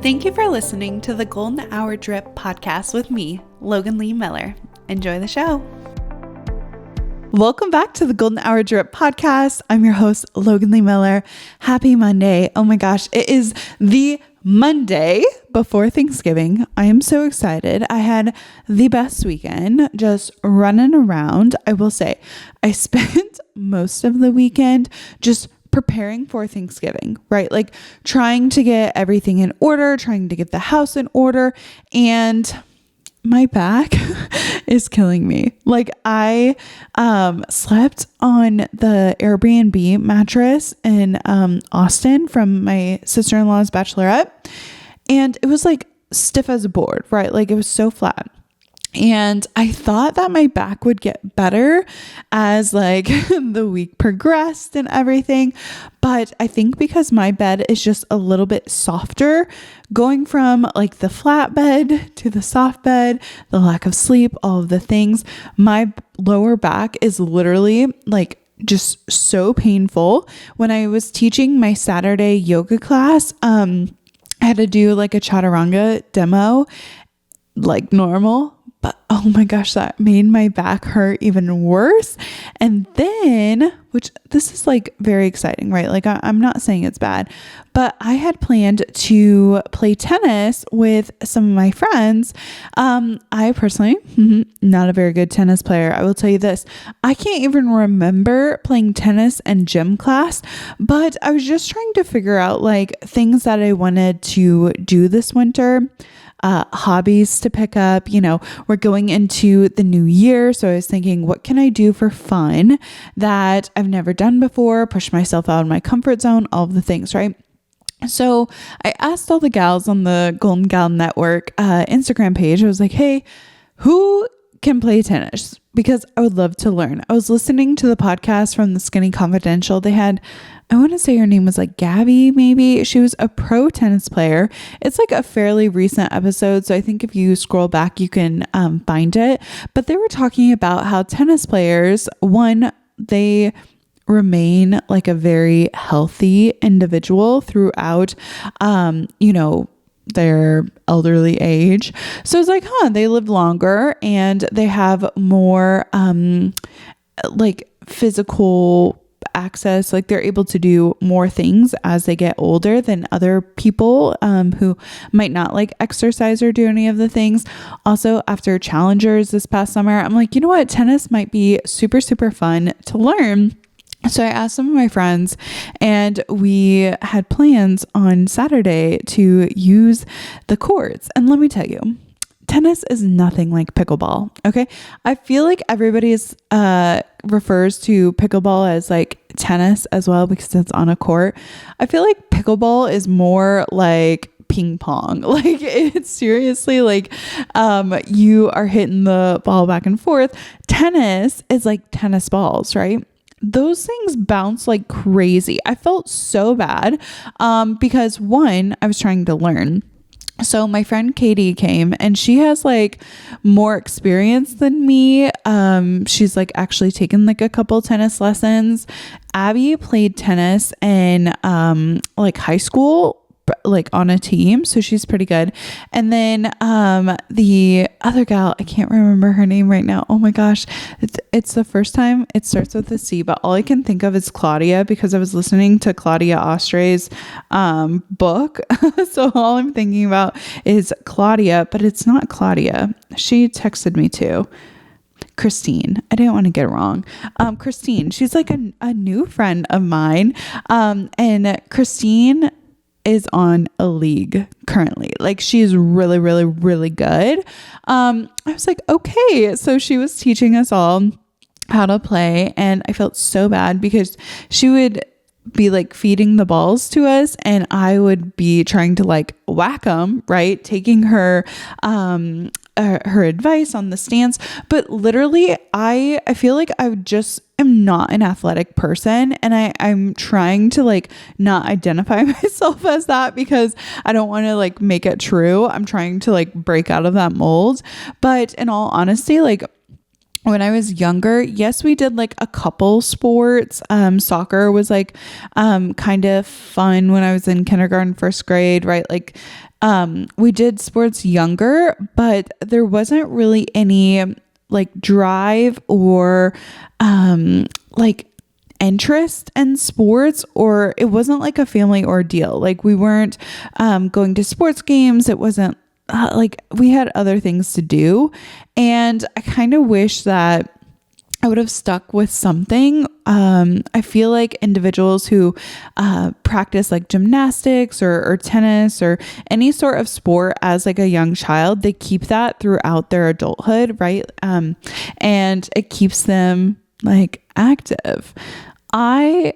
Thank you for listening to the Golden Hour Drip podcast with me, Logan Lee Miller. Enjoy the show. Welcome back to the Golden Hour Drip podcast. I'm your host, Logan Lee Miller. Happy Monday. Oh my gosh, it is the Monday before Thanksgiving. I am so excited. I had the best weekend just running around. I will say I spent most of the weekend just preparing for Thanksgiving, right? Like trying to get everything in order, trying to get the house in order, and my back is killing me. Like I slept on the Airbnb mattress in Austin from my sister-in-law's bachelorette, and it was like stiff as a board, right? Like it was so flat. And I thought that my back would get better as like the week progressed and everything. But I think because my bed is just a little bit softer, going from like the flat bed to the soft bed, the lack of sleep, all of the things, my lower back is literally like just so painful. When I was teaching my Saturday yoga class, I had to do like a chaturanga demo, like normal. But oh my gosh, that made my back hurt even worse. And then, which this is like very exciting, right? Like I'm not saying it's bad, but I had planned to play tennis with some of my friends. I personally, not a very good tennis player. I will tell you this. I can't even remember playing tennis in gym class, but I was just trying to figure out like things that I wanted to do this winter. Hobbies to pick up. You know, we're going into the new year. So I was thinking, what can I do for fun that I've never done before? Push myself out of my comfort zone, all of the things, right? So I asked all the gals on the Golden Gal Network Instagram page. I was like, hey, who can play tennis? Because I would love to learn. I was listening to the podcast from the Skinny Confidential. They had, I want to say her name was like Gabby, maybe. She was a pro tennis player. It's like a fairly recent episode. So I think if you scroll back, you can find it. But they were talking about how tennis players, one, they remain like a very healthy individual throughout, their elderly age. So it's like, they live longer and they have more like physical access, like they're able to do more things as they get older than other people who might not like exercise or do any of the things. Also, after Challengers this past summer, I'm like, you know what? Tennis might be super, super fun to learn. So I asked some of my friends and we had plans on Saturday to use the courts. And let me tell you, tennis is nothing like pickleball. Okay. I feel like everybody refers to pickleball as like tennis as well because it's on a court. I feel like pickleball is more like ping pong. Like it's seriously like you are hitting the ball back and forth. Tennis is like tennis balls, right? Those things bounce like crazy. I felt so bad because one, I was trying to learn. So my friend Katie came and she has like more experience than me. She's like actually taken like a couple tennis lessons. Abby played tennis in like high school, like on a team, so she's pretty good. And then the other gal, I can't remember her name right now. Oh my gosh, it's the first time it starts with a C, but all I can think of is Claudia because I was listening to Claudia Ostre's book. So all I'm thinking about is Claudia, but it's not Claudia. She texted me too. Christine. I didn't want to get it wrong. Christine, she's like a new friend of mine. And Christine is on a league currently. Like she's really, really, really good. I was like, okay. So she was teaching us all how to play and I felt so bad because she would be like feeding the balls to us and I would be trying to like whack them, right? Taking her advice on the stance. But literally I feel like I just am not an athletic person and I'm trying to like not identify myself as that because I don't want to like make it true. I'm trying to like break out of that mold. But in all honesty, like when I was younger, yes, we did like a couple sports. Soccer was like kind of fun when I was in kindergarten, first grade, right? Like we did sports younger, but there wasn't really any like drive or like interest in sports, or it wasn't like a family ordeal. Like we weren't going to sports games. It wasn't like we had other things to do. And I kind of wish that I would have stuck with something. I feel like individuals who practice like gymnastics or tennis or any sort of sport as like a young child, they keep that throughout their adulthood, right? And it keeps them like active. I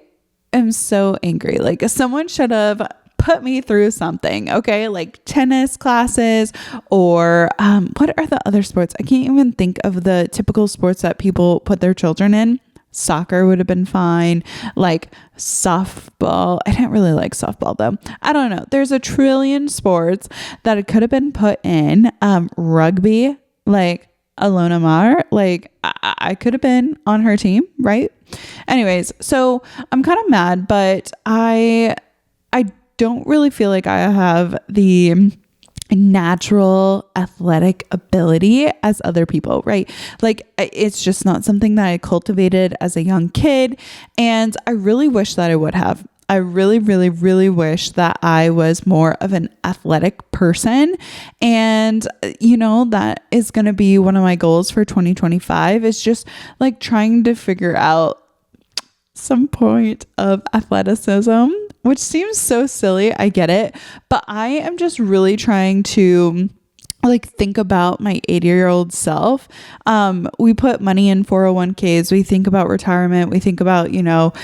am so angry. Like someone should have put me through something, okay? Like tennis classes or what are the other sports? I can't even think of the typical sports that people put their children in. Soccer would have been fine. Like softball. I didn't really like softball though. I don't know. There's a trillion sports that it could have been put in. Rugby, like Alona Mar, like I could have been on her team, right? Anyways, so I'm kind of mad, but I don't really feel like I have the natural athletic ability as other people, right? Like it's just not something that I cultivated as a young kid. And I really wish that I would have. I really, really, really wish that I was more of an athletic person. And, you know, that is going to be one of my goals for 2025 is just like trying to figure out some point of athleticism, which seems so silly. I get it. But I am just really trying to like think about my 80-year-old self. We put money in 401ks. We think about retirement. We think about, you know,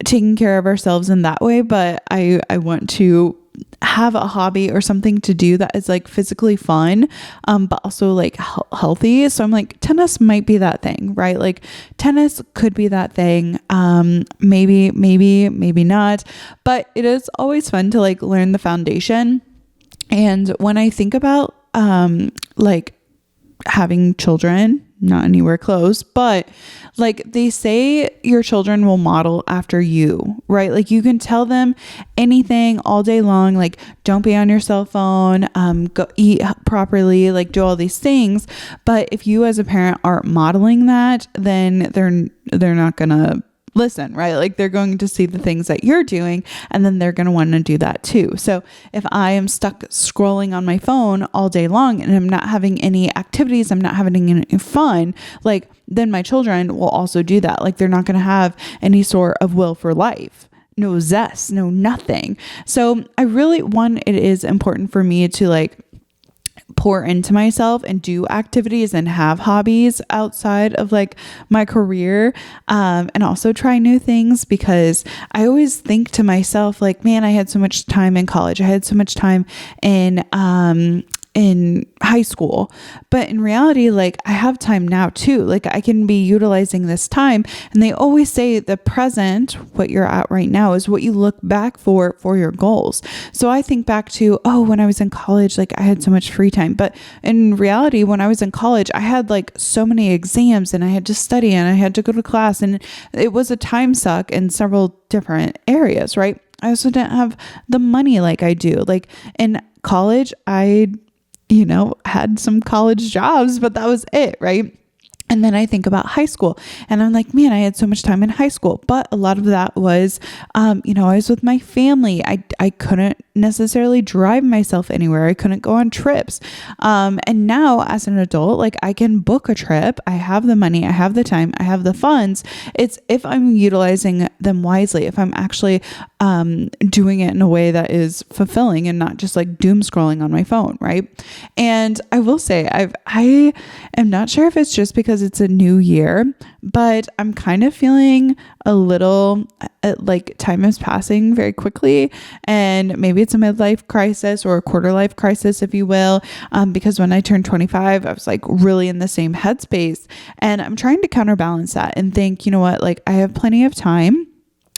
taking care of ourselves in that way. But I want to have a hobby or something to do that is like physically fun, but also like healthy. So I'm like, tennis might be that thing, right? Like tennis could be that thing. Maybe not, but it is always fun to like learn the foundation. And when I think about, like having children, not anywhere close, but like they say your children will model after you, right? Like you can tell them anything all day long, like don't be on your cell phone, go eat properly, like do all these things. But if you as a parent aren't modeling that, then they're not gonna listen, right? Like they're going to see the things that you're doing and then they're going to want to do that too. So if I am stuck scrolling on my phone all day long and I'm not having any activities, I'm not having any fun, like then my children will also do that. Like they're not going to have any sort of will for life. No zest, no nothing. So I really it is important for me to like pour into myself and do activities and have hobbies outside of like my career, and also try new things, because I always think to myself like, man, I had so much time in college. I had so much time in high school, but in reality, like I have time now too. Like I can be utilizing this time. And they always say the present, what you're at right now, is what you look back for your goals. So I think back to, when I was in college, like I had so much free time, but in reality, when I was in college, I had like so many exams and I had to study and I had to go to class, and it was a time suck in several different areas, right? I also didn't have the money like I do. Like in college, I had some college jobs, but that was it, right? And then I think about high school and I'm like, man, I had so much time in high school, but a lot of that was, I was with my family. I couldn't necessarily drive myself anywhere. I couldn't go on trips. And now as an adult, like I can book a trip. I have the money, I have the time, I have the funds. It's if I'm utilizing them wisely, if I'm actually doing it in a way that is fulfilling and not just like doom scrolling on my phone, right? And I will say, I am not sure if it's just because it's a new year, but I'm kind of feeling a little like time is passing very quickly, and maybe it's a midlife crisis or a quarter life crisis, if you will, because when I turned 25, I was like really in the same headspace, and I'm trying to counterbalance that and think, you know what, like I have plenty of time.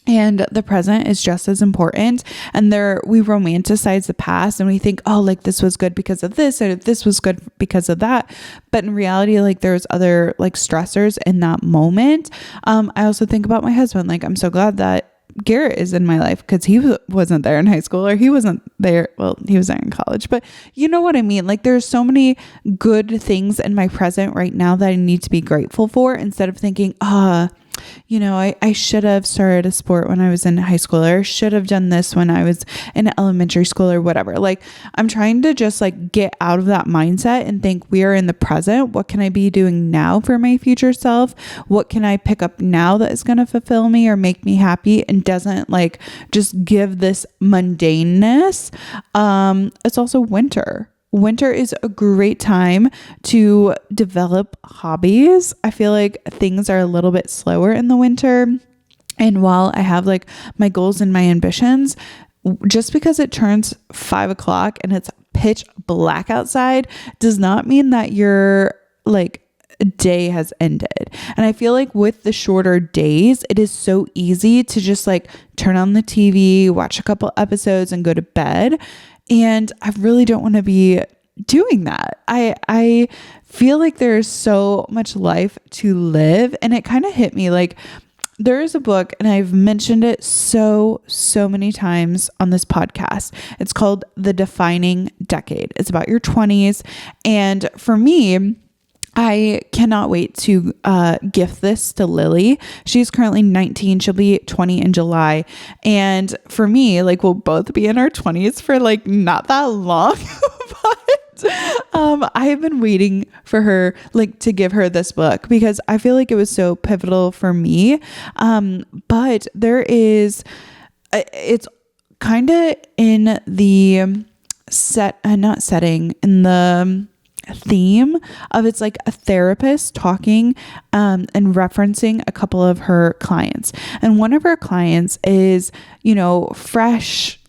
And the present is just as important. And we romanticize the past and we think, oh, like this was good because of this, or this was good because of that. But in reality, like there's other like stressors in that moment. I also think about my husband. Like, I'm so glad that Garrett is in my life because he wasn't there in high school, or he wasn't there. Well, he was there in college, but you know what I mean? Like there's so many good things in my present right now that I need to be grateful for, instead of thinking, I should have started a sport when I was in high school, or should have done this when I was in elementary school, or whatever. Like I'm trying to just like get out of that mindset and think we are in the present. What can I be doing now for my future self? What can I pick up now that is going to fulfill me or make me happy and doesn't like just give this mundaneness? It's also winter. Winter is a great time to develop hobbies. I feel like things are a little bit slower in the winter. And while I have like my goals and my ambitions, just because it turns 5 o'clock and it's pitch black outside does not mean that your like day has ended. And I feel like with the shorter days, it is so easy to just like turn on the TV, watch a couple episodes and go to bed. And I really don't want to be doing that. I feel like there's so much life to live. And it kind of hit me like there is a book, and I've mentioned it so many times on this podcast. It's called The Defining Decade. It's about your 20s. And for me, I cannot wait to gift this to Lily. She's currently 19. She'll be 20 in July. And for me, like we'll both be in our 20s for like not that long. But I have been waiting for her like to give her this book because I feel like it was so pivotal for me. But there is, it's kind of in the in the theme of it's like a therapist talking and referencing a couple of her clients. And one of her clients is, fresh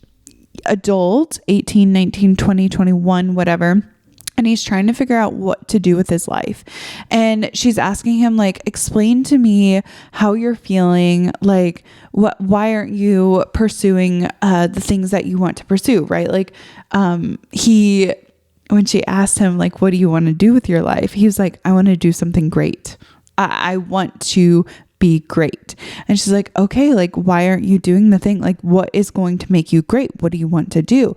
adult, 18, 19, 20, 21, whatever. And he's trying to figure out what to do with his life. And she's asking him, like, explain to me how you're feeling. Like, why aren't you pursuing the things that you want to pursue? Right. Like, when she asked him, like, what do you want to do with your life? He was like, I want to do something great. I want to be great. And she's like, okay, like, why aren't you doing the thing? Like, what is going to make you great? What do you want to do?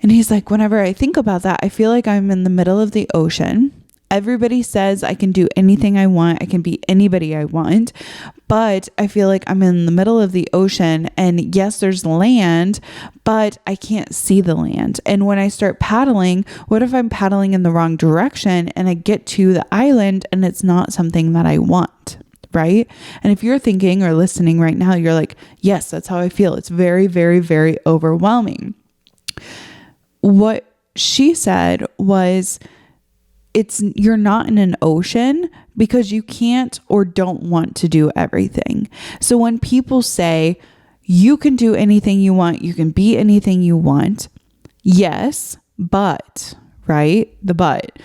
And he's like, whenever I think about that, I feel like I'm in the middle of the ocean. Everybody says I can do anything I want. I can be anybody I want. But I feel like I'm in the middle of the ocean, and yes, there's land, but I can't see the land. And when I start paddling, what if I'm paddling in the wrong direction and I get to the island and it's not something that I want? Right? And if you're thinking or listening right now, you're like, yes, that's how I feel. It's very, very, very overwhelming. What she said was, you're not in an ocean because you can't or don't want to do everything. So when people say you can do anything you want, you can be anything you want. Yes, but, right? The but.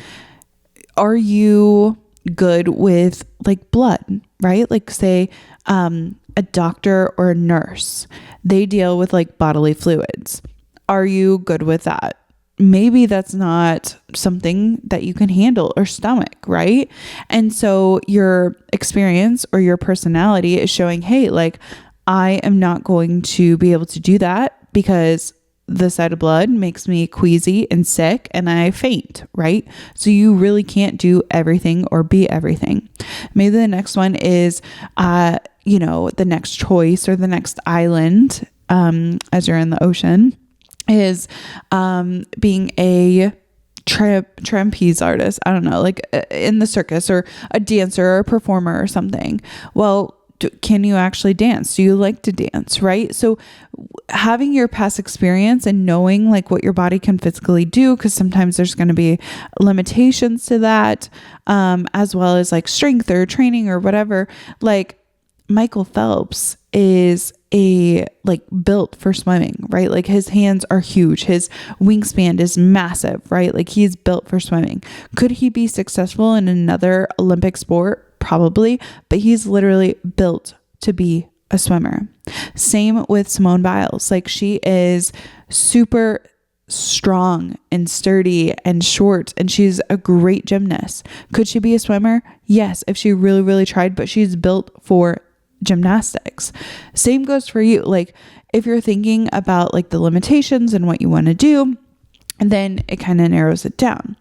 Are you good with like blood, right? Like say, a doctor or a nurse, they deal with like bodily fluids. Are you good with that? Maybe that's not something that you can handle or stomach, right? And so your experience or your personality is showing, hey, like I am not going to be able to do that because the sight of blood makes me queasy and sick and I faint, right? So you really can't do everything or be everything. Maybe the next one is, the next choice or the next island, as you're in the ocean, is being a trapeze artist. I don't know, like in the circus, or a dancer or a performer or something. Well, can you actually dance? Do you like to dance? Right? So having your past experience and knowing like what your body can physically do, because sometimes there's going to be limitations to that, as well as like strength or training or whatever. Like Michael Phelps is built for swimming, right? Like his hands are huge. His wingspan is massive, right? Like he's built for swimming. Could he be successful in another Olympic sport? Probably, but he's literally built to be a swimmer. Same with Simone Biles. Like, she is super strong and sturdy and short, and she's a great gymnast. Could she be a swimmer? Yes, if she really, really tried, but she's built for gymnastics. Same goes for you. Like, if you're thinking about like the limitations and what you want to do, and then it kind of narrows it down.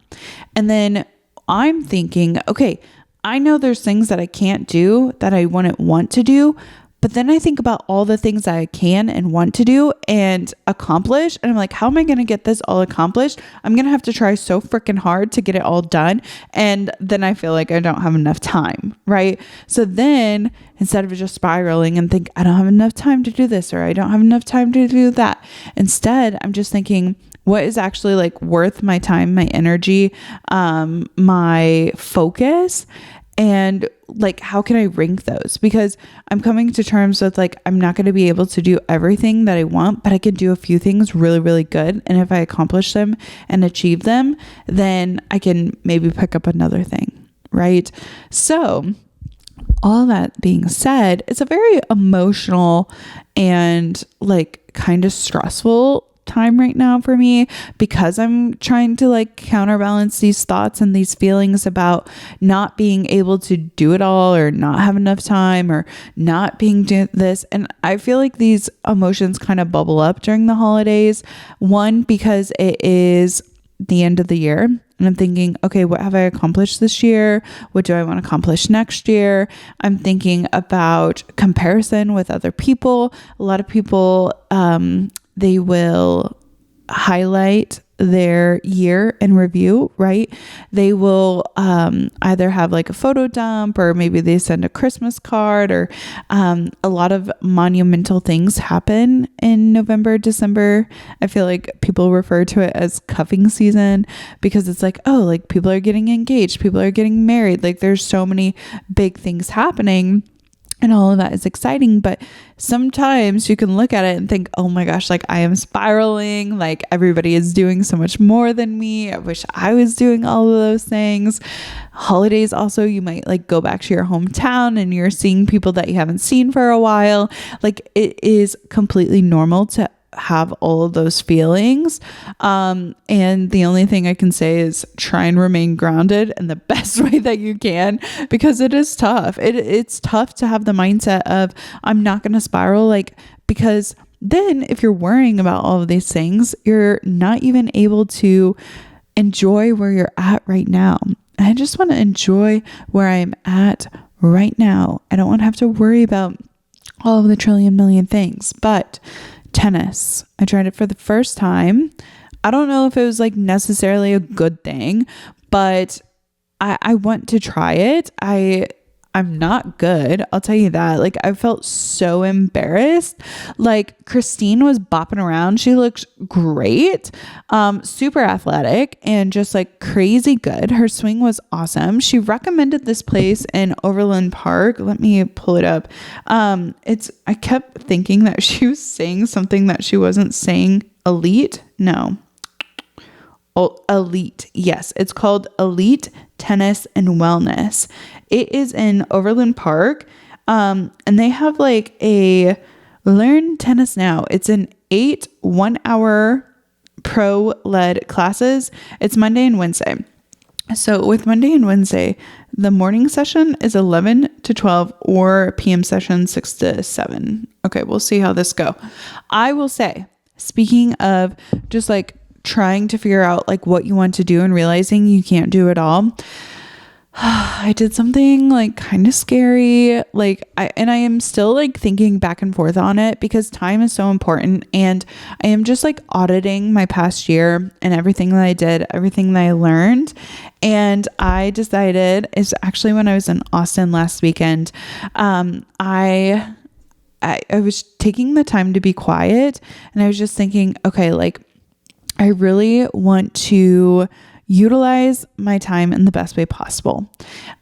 And then I'm thinking, okay, I know there's things that I can't do that I wouldn't want to do, but then I think about all the things that I can and want to do and accomplish. And I'm like, how am I going to get this all accomplished? I'm going to have to try so freaking hard to get it all done. And then I feel like I don't have enough time, right? So then instead of just spiraling and think, I don't have enough time to do this, or I don't have enough time to do that. Instead, I'm just thinking, what is actually like worth my time, my energy, my focus? And like, how can I rank those? Because I'm coming to terms with like, I'm not going to be able to do everything that I want, but I can do a few things really, really good. And if I accomplish them and achieve them, then I can maybe pick up another thing, right? So all that being said, it's a very emotional and like kind of stressful time right now for me, because I'm trying to like counterbalance these thoughts and these feelings about not being able to do it all, or not have enough time, or not being this. And I feel like these emotions kind of bubble up during the holidays. One, because it is the end of the year, and I'm thinking, okay, what have I accomplished this year? What do I want to accomplish next year? I'm thinking about comparison with other people. A lot of people, they will highlight their year in review, right? They will either have like a photo dump, or maybe they send a Christmas card, or a lot of monumental things happen in November, December. I feel like people refer to it as cuffing season, because it's like, oh, like people are getting engaged, people are getting married. Like, there's so many big things happening. And all of that is exciting, but sometimes you can look at it and think, oh my gosh, like I am spiraling, like everybody is doing so much more than me. I wish I was doing all of those things. Holidays also, you might like go back to your hometown and you're seeing people that you haven't seen for a while. Like, it is completely normal to have all of those feelings. And the only thing I can say is try and remain grounded in the best way that you can, because it is tough. It's tough to have the mindset of, I'm not going to spiral, like, because then if you're worrying about all of these things, you're not even able to enjoy where you're at right now. And I just want to enjoy where I'm at right now. I don't want to have to worry about all of the trillion million things. But tennis, I tried it for the first time. I don't know if it was like necessarily a good thing, but I want to try it. I'm not good, I'll tell you that. Like, I felt so embarrassed. Like, Christine was bopping around. She looked great, super athletic, and just like crazy good. Her swing was awesome. She recommended this place in Overland Park. Let me pull it up. I kept thinking that she was saying something that she wasn't saying. Elite? No. Oh, Elite. Yes, it's called Elite Tennis and Wellness. It is in Overland Park, and they have like a Learn Tennis Now. It's an 8 1-hour pro-led classes. It's Monday and Wednesday. So with Monday and Wednesday, the morning session is 11 to 12, or PM session 6 to 7. Okay, we'll see how this go. I will say, speaking of just like trying to figure out like what you want to do and realizing you can't do it all, I did something like kind of scary. Like, I am still like thinking back and forth on it, because time is so important. And I am just like auditing my past year and everything that I did, everything that I learned. And I decided, it's actually when I was in Austin last weekend, I was taking the time to be quiet, and I was just thinking, okay, like I really want to utilize my time in the best way possible.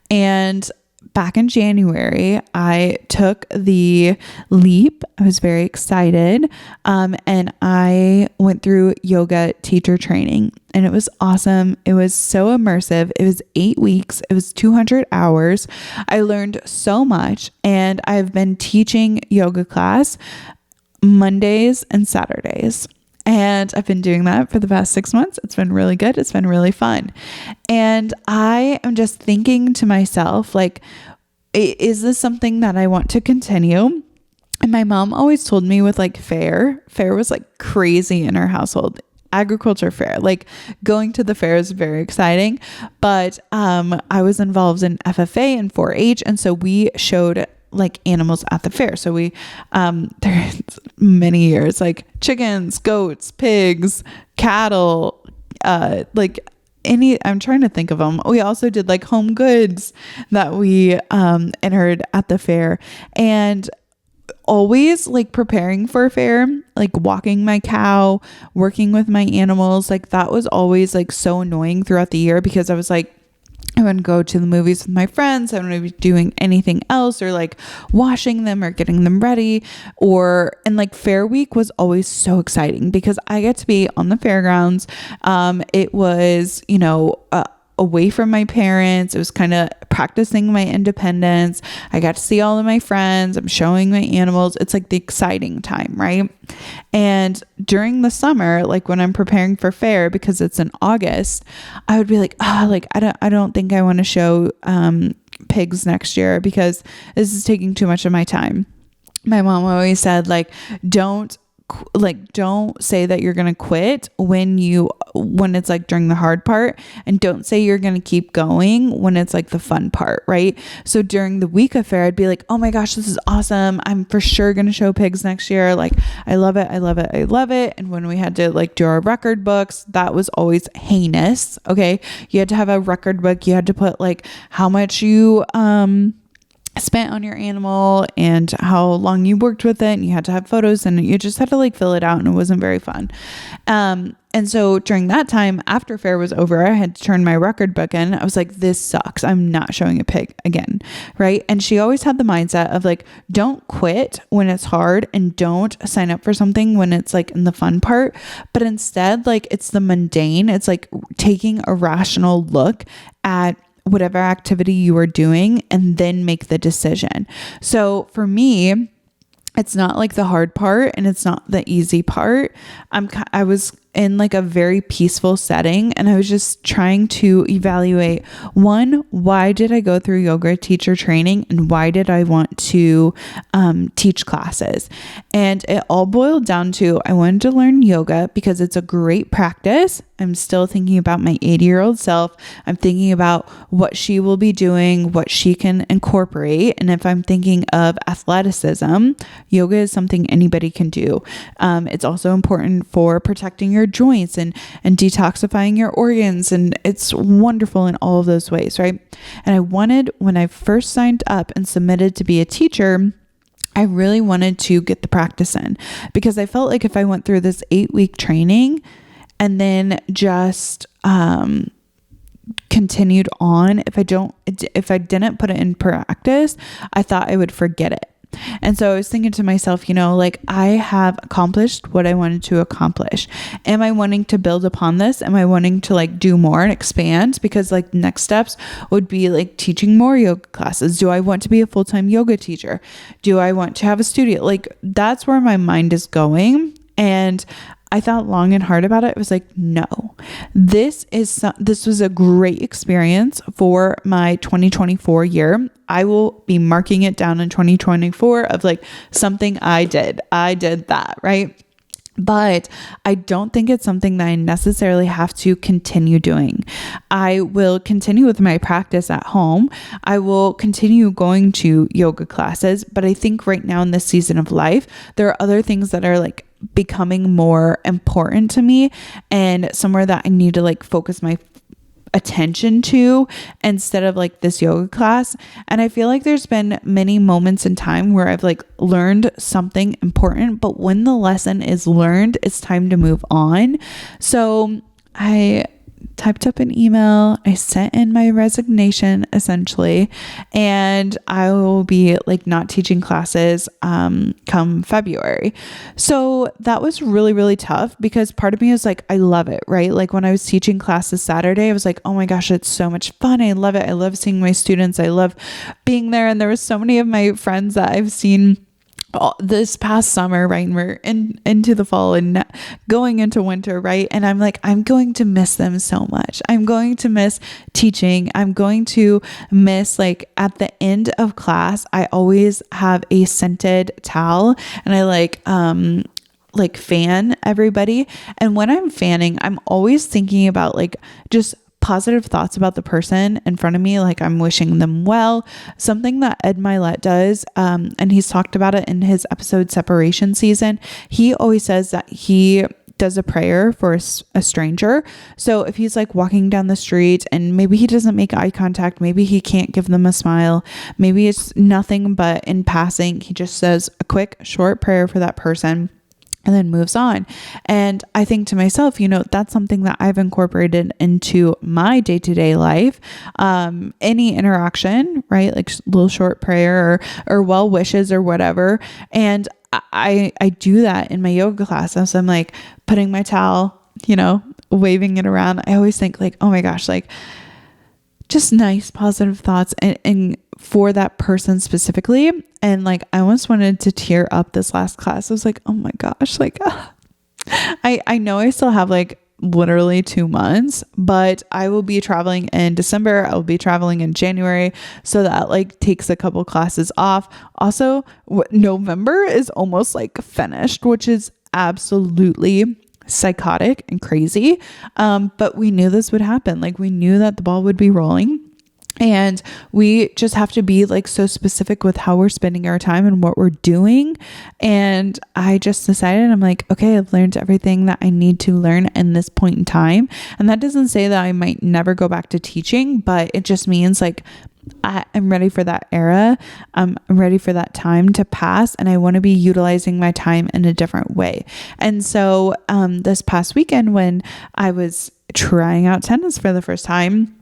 And back in January, I took the leap. I was very excited. And I went through yoga teacher training, and it was awesome. It was so immersive. It was 8 weeks. It was 200 hours. I learned so much, and I've been teaching yoga class Mondays and Saturdays. And I've been doing that for the past 6 months. It's been really good. It's been really fun. And I am just thinking to myself, like, is this something that I want to continue? And my mom always told me with like fair was like crazy in our household. Agriculture fair, like going to the fair is very exciting. But I was involved in FFA and 4-H. And so we showed like animals at the fair. So we, there's many years, like chickens, goats, pigs, cattle, I'm trying to think of them. We also did like home goods that we, entered at the fair, and always like preparing for a fair, like walking my cow, working with my animals. Like that was always like so annoying throughout the year, because I was like, I wouldn't go to the movies with my friends. I wouldn't be doing anything else, or like washing them or getting them ready, and like fair week was always so exciting because I get to be on the fairgrounds. It was, away from my parents. It was kind of practicing my independence. I got to see all of my friends. I'm showing my animals. It's like the exciting time, right? And during the summer, like when I'm preparing for fair, because it's in August, I would be like, I don't think I want to show pigs next year because this is taking too much of my time. My mom always said, like, don't say that you're going to quit when it's like during the hard part, and don't say you're going to keep going when it's like the fun part, right? So during the week of fair, I'd be like, oh my gosh, this is awesome. I'm for sure going to show pigs next year. Like, I love it. I love it. I love it. And when we had to like do our record books, that was always heinous. Okay. You had to have a record book. You had to put like how much you, spent on your animal and how long you worked with it, and you had to have photos, and you just had to like fill it out, and it wasn't very fun. And so during that time, after fair was over, I had to turn my record book in. I was like, this sucks. I'm not showing a pig again. Right. And she always had the mindset of like, don't quit when it's hard, and don't sign up for something when it's like in the fun part, but instead, like, it's the mundane. It's like taking a rational look at whatever activity you are doing and then make the decision. So for me, it's not like the hard part and it's not the easy part. I was in like a very peaceful setting, and I was just trying to evaluate, one, why did I go through yoga teacher training, and why did I want to teach classes? And it all boiled down to, I wanted to learn yoga because it's a great practice. I'm still thinking about my 80-year-old self. I'm thinking about what she will be doing, what she can incorporate. And if I'm thinking of athleticism, yoga is something anybody can do. It's also important for protecting your joints and detoxifying your organs. And it's wonderful in all of those ways, right? And I wanted, when I first signed up and submitted to be a teacher, I really wanted to get the practice in, because I felt like if I went through this 8-week training and then just continued on, if I didn't put it in practice, I thought I would forget it. And so I was thinking to myself, like, I have accomplished what I wanted to accomplish. Am I wanting to build upon this? Am I wanting to like do more and expand? Because like next steps would be like teaching more yoga classes. Do I want to be a full-time yoga teacher? Do I want to have a studio? Like, that's where my mind is going. And I thought long and hard about it. It was like, no, this was a great experience for my 2024 year. I will be marking it down in 2024 of like something I did that, right? But I don't think it's something that I necessarily have to continue doing. I will continue with my practice at home. I will continue going to yoga classes. But I think right now in this season of life, there are other things that are like becoming more important to me, and somewhere that I need to like focus my attention to instead of like this yoga class. And I feel like there's been many moments in time where I've like learned something important, but when the lesson is learned, it's time to move on. So I typed up an email. I sent in my resignation essentially, and I will be like not teaching classes come February. So that was really, really tough because part of me was like, I love it, right? Like when I was teaching classes Saturday, I was like, oh my gosh, it's so much fun. I love it. I love seeing my students. I love being there. And there was so many of my friends that I've seen this past summer, right? And we're into the fall and going into winter, right? And I'm like, I'm going to miss them so much. I'm going to miss teaching. I'm going to miss, like, at the end of class, I always have a scented towel, and I like fan everybody. And when I'm fanning, I'm always thinking about like just positive thoughts about the person in front of me. Like I'm wishing them well. Something that Ed Milet does, and he's talked about it in his episode Separation Season. He always says that he does a prayer for a stranger. So if he's like walking down the street and maybe he doesn't make eye contact, maybe he can't give them a smile, maybe it's nothing but in passing, he just says a quick short prayer for that person and then moves on. And I think to myself, that's something that I've incorporated into my day-to-day life. Any interaction, right? Like little short prayer or well wishes or whatever. And I do that in my yoga class. So I'm like putting my towel, waving it around. I always think like, oh my gosh, like just nice, positive thoughts and for that person specifically. And like, I almost wanted to tear up this last class. I was like, oh my gosh, like, I know I still have like literally 2 months, but I will be traveling in December. I will be traveling in January. So that like takes a couple classes off. Also, November is almost like finished, which is absolutely psychotic and crazy. But we knew this would happen. Like we knew that the ball would be rolling. And we just have to be like so specific with how we're spending our time and what we're doing. And I just decided, I'm like, okay, I've learned everything that I need to learn in this point in time. And that doesn't say that I might never go back to teaching, but it just means like I'm ready for that era. I'm ready for that time to pass, and I want to be utilizing my time in a different way. And so this past weekend when I was trying out tennis for the first time,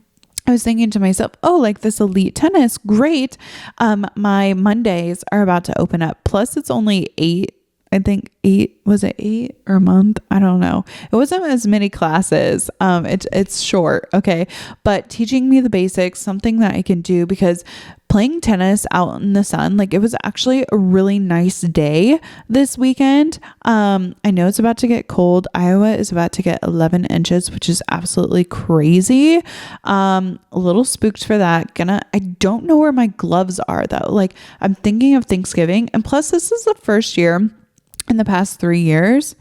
I was thinking to myself, oh, like this elite tennis, great. My Mondays are about to open up. Plus it's only 8. I think 8, was it 8 or a month? I don't know. It wasn't as many classes. It's short. Okay. But teaching me the basics, something that I can do, because playing tennis out in the sun, like it was actually a really nice day this weekend. I know it's about to get cold. Iowa is about to get 11 inches, which is absolutely crazy. A little spooked for that. I don't know where my gloves are though. Like I'm thinking of Thanksgiving, and plus this is the first year in the past 2 years,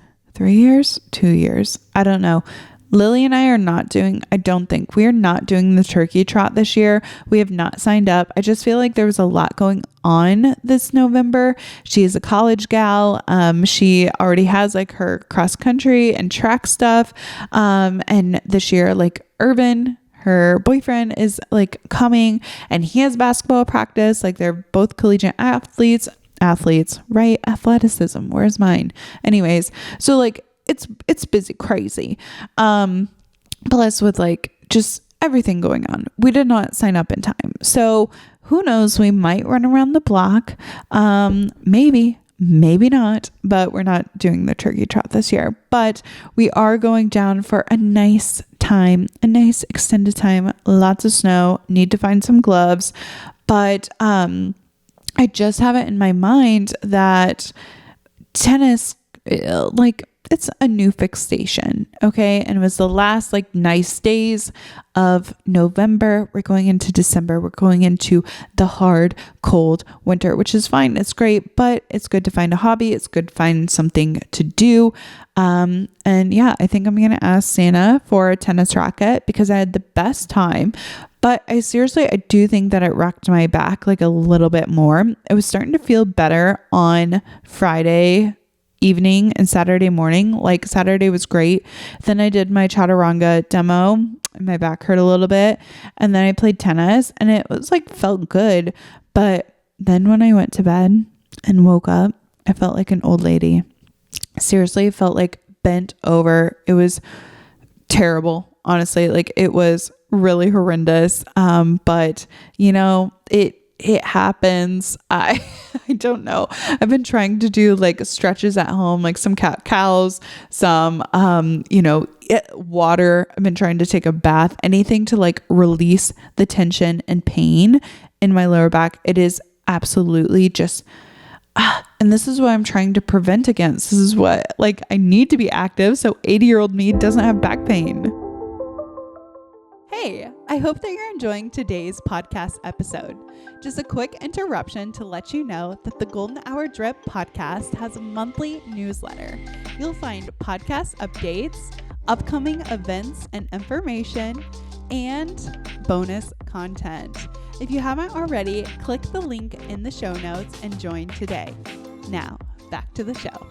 I don't know. Lily and I are not doing the turkey trot this year. We have not signed up. I just feel like there was a lot going on this November. She is a college gal. She already has like her cross country and track stuff. And this year, like Irvin, her boyfriend, is like coming and he has basketball practice. Like they're both collegiate athletes, right? Athleticism. Where's mine? Anyways. So like, it's busy, crazy. Plus with like just everything going on, we did not sign up in time. So who knows, we might run around the block. Maybe not, but we're not doing the turkey trot this year, but we are going down for a nice time, a nice extended time, lots of snow, need to find some gloves. But, I just have it in my mind that tennis, like it's a new fixation. Okay. And it was the last like nice days of November. We're going into December. We're going into the hard, cold winter, which is fine. It's great, but it's good to find a hobby. It's good to find something to do. And yeah, I think I'm going to ask Santa for a tennis racket because I had the best time. But I do think that it rocked my back like a little bit more. I was starting to feel better on Friday evening and Saturday morning. Like Saturday was great. Then I did my chaturanga demo and my back hurt a little bit. And then I played tennis and it was like felt good. But then when I went to bed and woke up, I felt like an old lady. Seriously, felt like bent over. It was terrible. honestly, like it was really horrendous. But you know, it happens. I don't know. I've been trying to do like stretches at home, like some cat cows, some, water. I've been trying to take a bath, anything to like release the tension and pain in my lower back. It is absolutely just, and this is what I'm trying to prevent against. This is what, like, I need to be active so 80-year-old me doesn't have back pain. Hey, I hope that you're enjoying today's podcast episode. Just a quick interruption to let you know that the Golden Hour Drip podcast has a monthly newsletter. You'll find podcast updates, upcoming events and information, and bonus content. If you haven't already, click the link in the show notes and join today. Now, back to the show.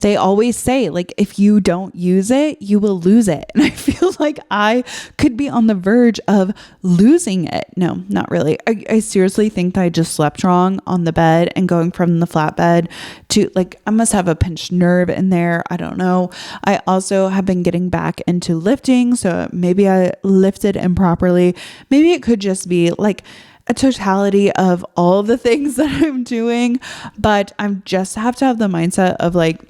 They always say, like, if you don't use it, you will lose it. And I feel like I could be on the verge of losing it. No, not really. I seriously think that I just slept wrong on the bed and going from the flat bed to, like, I must have a pinched nerve in there. I don't know. I also have been getting back into lifting. So maybe I lifted improperly. Maybe it could just be like a totality of all the things that I'm doing. But I just have to have the mindset of like,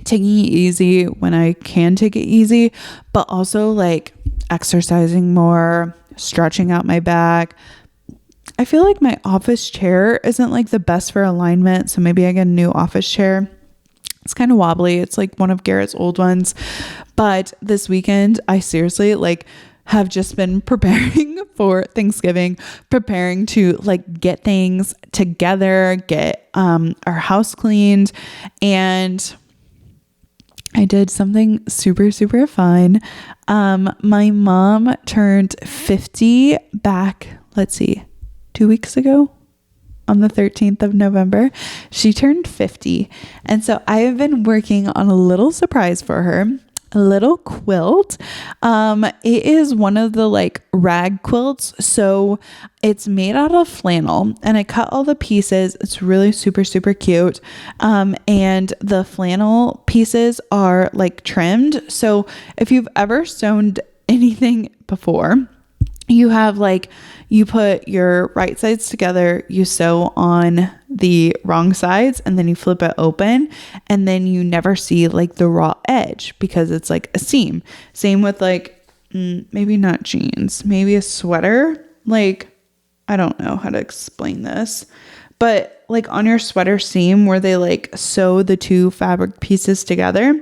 taking it easy when I can take it easy, but also like exercising more, stretching out my back. I feel like my office chair isn't like the best for alignment. So maybe I get a new office chair. It's kind of wobbly. It's like one of Garrett's old ones. But this weekend, I seriously like have just been preparing for Thanksgiving, preparing to like get things together, get our house cleaned, and I did something super, super fun. My mom turned 50 back, 2 weeks ago on the 13th of November. She turned 50. And so I have been working on a little surprise for her. A little quilt. It is one of the like rag quilts. So it's made out of flannel and I cut all the pieces. It's really super, super cute. And the flannel pieces are like trimmed. So if you've ever sewn anything before, you have like, you put your right sides together, you sew on the wrong sides, and then you flip it open, and then you never see like the raw edge because it's like a seam. Same with like, maybe not jeans, maybe a sweater. Like, I don't know how to explain this, but like on your sweater seam where they like sew the two fabric pieces together,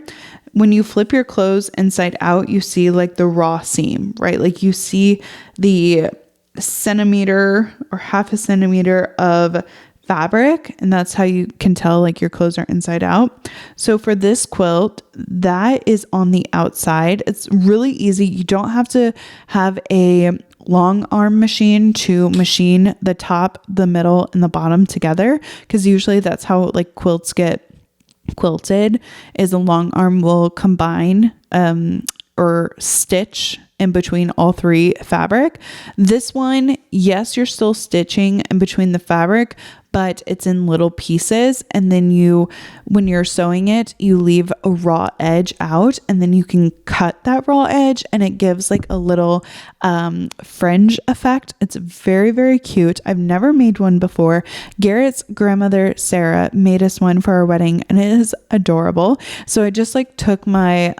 when you flip your clothes inside out, you see like the raw seam, right? Like you see the centimeter or half a centimeter of fabric, and that's how you can tell like your clothes are inside out. So for this quilt, that is on the outside. It's really easy. You don't have to have a long arm machine to machine the top, the middle, and the bottom together, because usually that's how like quilts get quilted, is a long arm will combine or stitch in between all three fabric. This one, yes, you're still stitching in between the fabric, but it's in little pieces. And then when you're sewing it, you leave a raw edge out, and then you can cut that raw edge and it gives like a little fringe effect. It's very, very cute. I've never made one before. Garrett's grandmother, Sarah, made us one for our wedding, and it is adorable. So I just like took my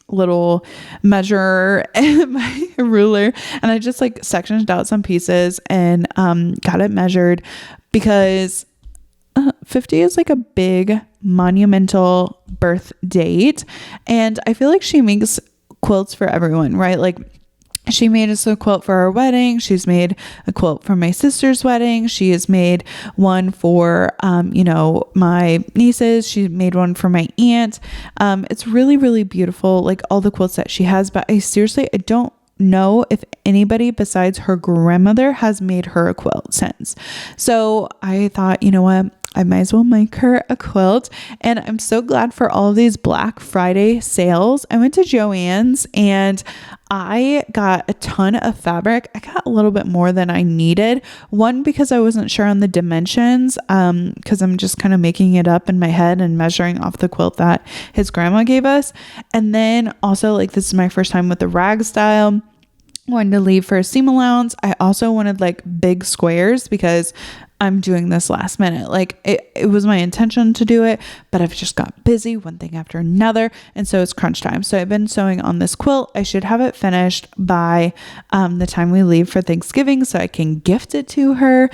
little measure and my ruler, and I just like sectioned out some pieces and got it measured, because 50 is like a big monumental birth date, and I feel like she makes quilts for everyone, right? Like she made us a quilt for our wedding. She's made a quilt for my sister's wedding. She has made one for, my nieces. She made one for my aunt. It's really, really beautiful, like all the quilts that she has, but I don't know if anybody besides her grandmother has made her a quilt since. So I thought, you know what, I might as well make her a quilt. And I'm so glad for all of these Black Friday sales. I went to Joann's and I got a ton of fabric. I got a little bit more than I needed. One, because I wasn't sure on the dimensions, because I'm just kind of making it up in my head and measuring off the quilt that his grandma gave us. And then also, like, this is my first time with the rag style. Wanted to leave for a seam allowance. I also wanted like big squares because I'm doing this last minute. Like it was my intention to do it, but I've just got busy, one thing after another. And so it's crunch time. So I've been sewing on this quilt. I should have it finished by the time we leave for Thanksgiving so I can gift it to her.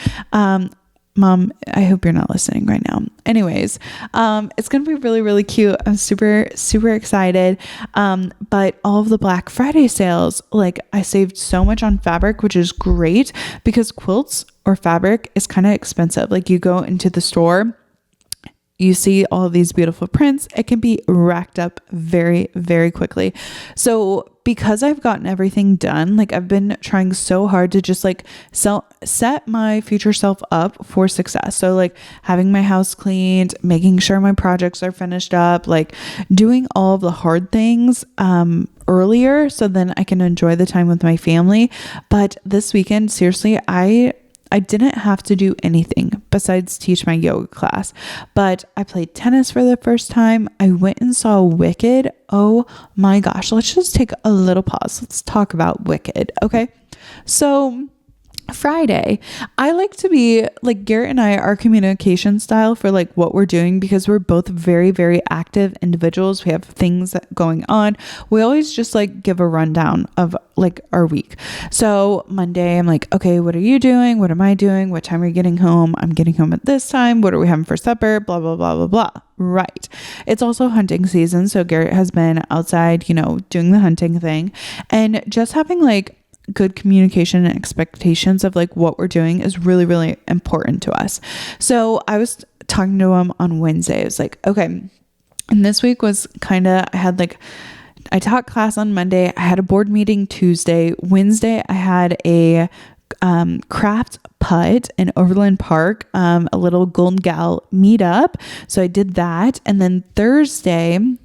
Mom, I hope you're not listening right now. Anyways, it's going to be really, really cute. I'm super, super excited. But all of the Black Friday sales, like I saved so much on fabric, which is great because quilts or fabric is kind of expensive. Like you go into the store, you see all of these beautiful prints. It can be racked up very, very quickly. So because I've gotten everything done, like I've been trying so hard to just like set my future self up for success. So like having my house cleaned, making sure my projects are finished up, like doing all of the hard things earlier so then I can enjoy the time with my family. But this weekend, seriously, I didn't have to do anything besides teach my yoga class, but I played tennis for the first time. I went and saw Wicked. Oh my gosh. Let's just take a little pause. Let's talk about Wicked. Okay. So Friday, I like to be like Garrett and I, our communication style for like what we're doing, because we're both very, very active individuals. We have things going on. We always just like give a rundown of like our week. So Monday, I'm like, okay, what are you doing? What am I doing? What time are you getting home? I'm getting home at this time. What are we having for supper? Blah, blah, blah, blah, blah. Right. It's also hunting season. So Garrett has been outside, doing the hunting thing, and just having like good communication and expectations of like what we're doing is really, really important to us. So I was talking to him on Wednesday. I was like, okay. And this week was I taught class on Monday. I had a board meeting Tuesday. Wednesday, I had a craft putt in Overland Park, a little Golden Gal meetup. So I did that. And then Thursday,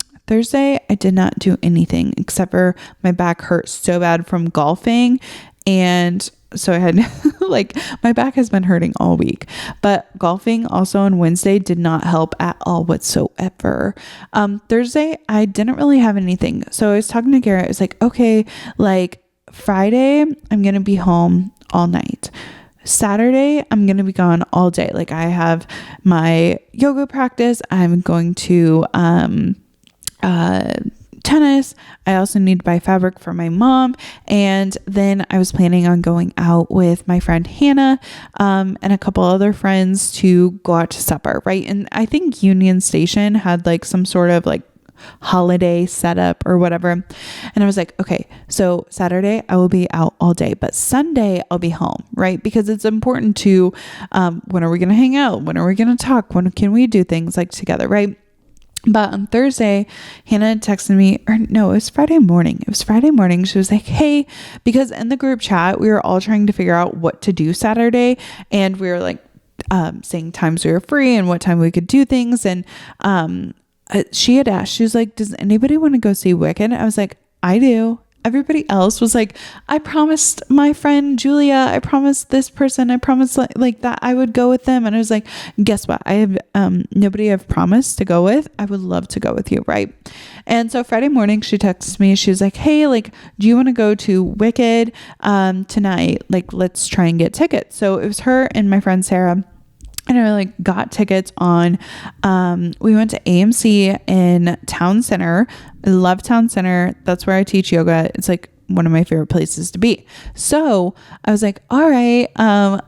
I did not do anything except for my back hurt so bad from golfing. And so I had like my back has been hurting all week, but golfing also on Wednesday did not help at all whatsoever. Thursday, I didn't really have anything. So I was talking to Garrett. I was like, okay, like Friday, I'm going to be home all night. Saturday, I'm going to be gone all day. Like I have my yoga practice. I'm going to, tennis. I also need to buy fabric for my mom. And then I was planning on going out with my friend Hannah, and a couple other friends to go out to supper. Right. And I think Union Station had like some sort of like holiday setup or whatever. And I was like, okay, so Saturday I will be out all day, but Sunday I'll be home, right? Because it's important to, when are we going to hang out? When are we going to talk? When can we do things like together? Right. But on Thursday, Hannah texted me, or no, it was Friday morning. She was like, hey, because in the group chat, we were all trying to figure out what to do Saturday. And we were like, saying times we were free and what time we could do things. And, she had asked, she was like, does anybody want to go see Wicked? I was like, I do. Everybody else was like, I promised my friend Julia, I promised this person, I promised like that I would go with them. And I was like, guess what? I have nobody I've promised to go with. I would love to go with you, right? And so Friday morning, she texted me. She was like, hey, like, do you want to go to Wicked tonight? Like, let's try and get tickets. So it was her and my friend Sarah. And I like got tickets on, we went to AMC in Town Center. I love Town Center. That's where I teach yoga. It's like one of my favorite places to be. So I was like, all right,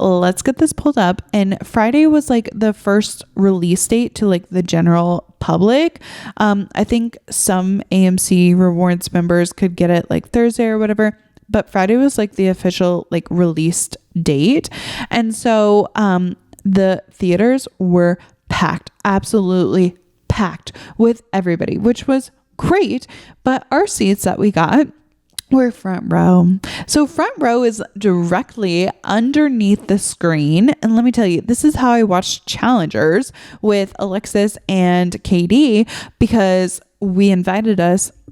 let's get this pulled up. And Friday was like the first release date to like the general public. I think some AMC Rewards members could get it like Thursday or whatever, but Friday was like the official like released date. And so, the theaters were packed, absolutely packed with everybody, which was great. But our seats that we got We're front row. So front row is directly underneath the screen. And let me tell you, this is how I watched Challengers with Alexis and KD, because we invited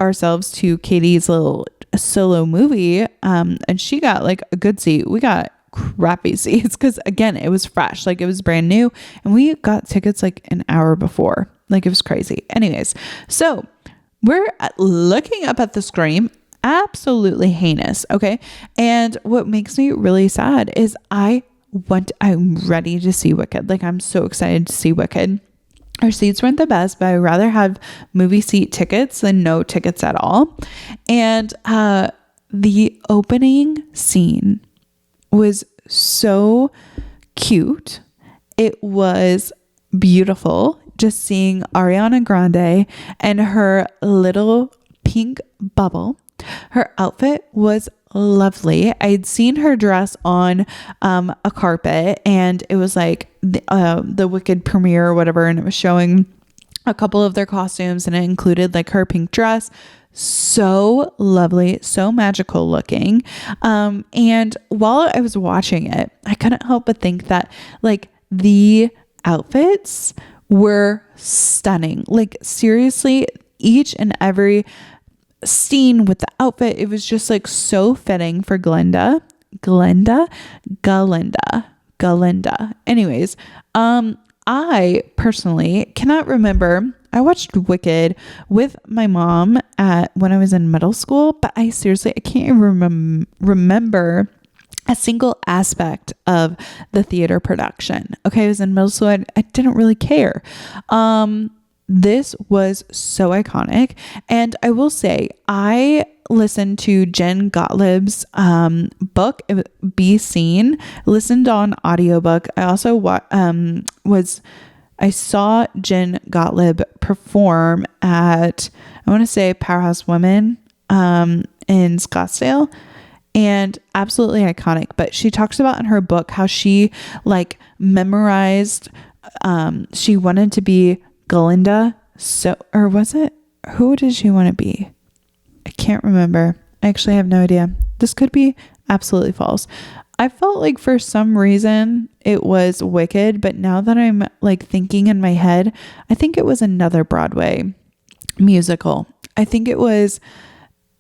ourselves to KD's little solo movie. And she got like a good seat. We got crappy seats because, again, it was fresh, like it was brand new. And we got tickets like an hour before. Like it was crazy. Anyways, so we're looking up at the screen. Absolutely heinous. Okay. And what makes me really sad is I'm ready to see Wicked. Like I'm so excited to see Wicked. Our seats weren't the best, but I'd rather have movie seat tickets than no tickets at all. And the opening scene was so cute. It was beautiful. Just seeing Ariana Grande and her little pink bubble. Her outfit was lovely. I'd seen her dress on a carpet, and it was like the Wicked premiere or whatever, and it was showing a couple of their costumes, and it included like her pink dress. So lovely, so magical looking. And while I was watching it, I couldn't help but think that like the outfits were stunning. Like seriously, each and every scene with the outfit, it was just like so fitting for Galinda. Anyways, I personally cannot remember. I watched Wicked with my mom when I was in middle school, but I can't even remember a single aspect of the theater production. Okay, I was in middle school. I didn't really care. This was so iconic. And I will say, I listened to Jen Gottlieb's book, Be Seen, listened on audiobook. I also I saw Jen Gottlieb perform at, I want to say Powerhouse Women in Scottsdale, and absolutely iconic. But she talks about in her book how she like memorized, she wanted to be Galinda. Or was it? Who did she want to be? I can't remember. I actually have no idea. This could be absolutely false. I felt like for some reason it was Wicked, but now that I'm like thinking in my head, I think it was another Broadway musical. I think it was,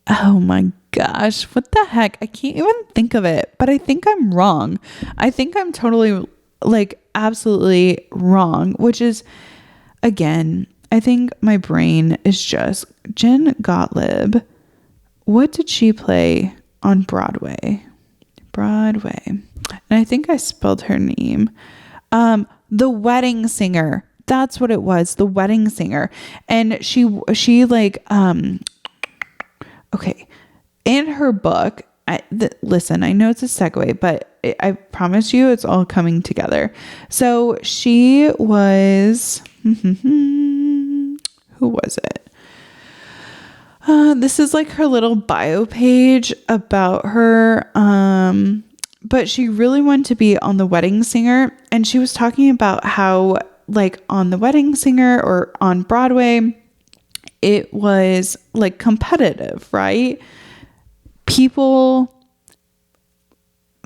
oh my gosh, what the heck? I can't even think of it, but I think I'm wrong. I think I'm totally like absolutely wrong, which is, again, I think my brain is just Jen Gottlieb. What did she play on Broadway? And I think I spelled her name. The Wedding Singer. That's what it was. The Wedding Singer. And she like, okay. In her book, listen, I know it's a segue, but I promise you it's all coming together. So she was, who was it? This is like her little bio page about her. But she really wanted to be on The Wedding Singer. And she was talking about how like on The Wedding Singer or on Broadway, it was like competitive, right?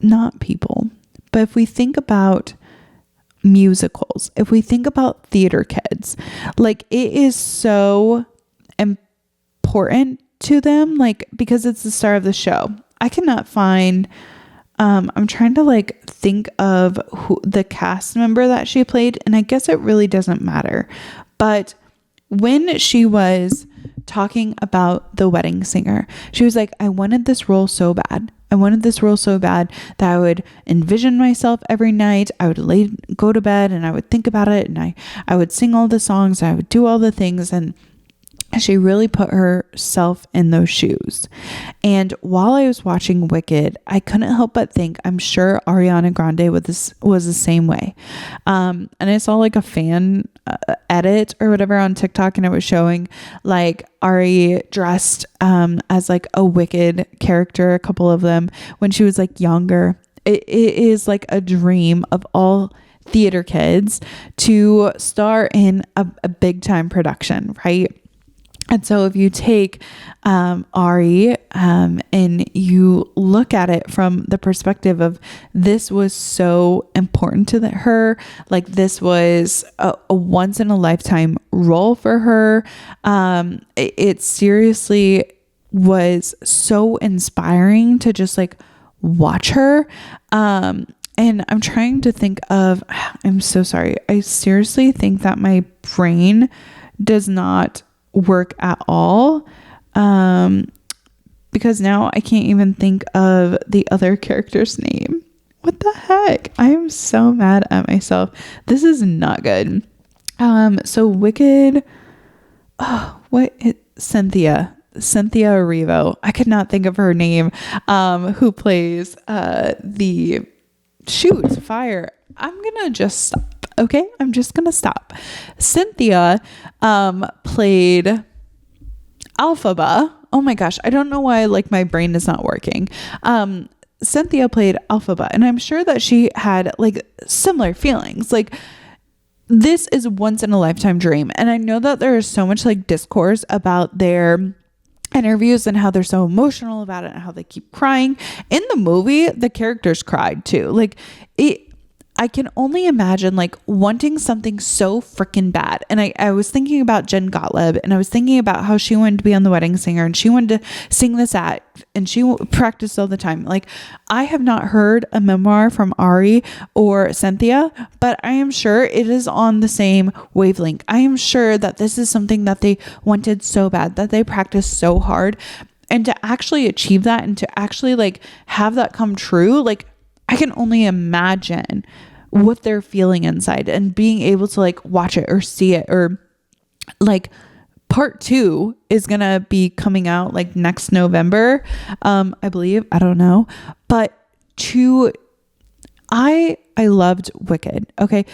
Not people, but if we think about musicals, if we think about theater kids, like it is so important to them, like because it's the star of the show. I cannot find, I'm trying to like think of who the cast member that she played, and I guess it really doesn't matter. But when she was talking about The Wedding Singer, she was like, I wanted this role so bad. That I would envision myself every night. I would go to bed and I would think about it, and I would sing all the songs. I would do all the things. And she really put herself in those shoes. And while I was watching Wicked, I couldn't help but think, I'm sure Ariana Grande was the same way. And I saw like a fan edit or whatever on TikTok, and it was showing like Ari dressed as like a Wicked character, a couple of them, when she was like younger. It is like a dream of all theater kids to star in a big time production, right? And so if you take Ari and you look at it from the perspective of this was so important to her, like this was a once in a lifetime role for her. It seriously was so inspiring to just like watch her. And I'm trying to think of, I'm so sorry. I seriously think that my brain does not work at all, because now I can't even think of the other character's name. What the heck? I am so mad at myself. This is not good. So Wicked, Cynthia Erivo, I could not think of her name, who plays the fire. I'm gonna just stop. Okay, I'm just gonna stop. Cynthia played Elphaba. Oh my gosh, I don't know why like my brain is not working. Cynthia played Elphaba, and I'm sure that she had like similar feelings. Like, this is once in a lifetime dream, and I know that there is so much like discourse about their interviews and how they're so emotional about it and how they keep crying. In the movie, the characters cried too. Like, I can only imagine like wanting something so freaking bad. And I was thinking about Jen Gottlieb, and I was thinking about how she wanted to be on The Wedding Singer, and she wanted to sing this act, and she practiced all the time. Like, I have not heard a memoir from Ari or Cynthia, but I am sure it is on the same wavelength. I am sure that this is something that they wanted so bad, that they practiced so hard, and to actually achieve that and to actually like have that come true, like, I can only imagine what they're feeling inside, and being able to like watch it or see it, or like part 2 is going to be coming out like next November. I believe, I don't know, but I loved Wicked. Okay.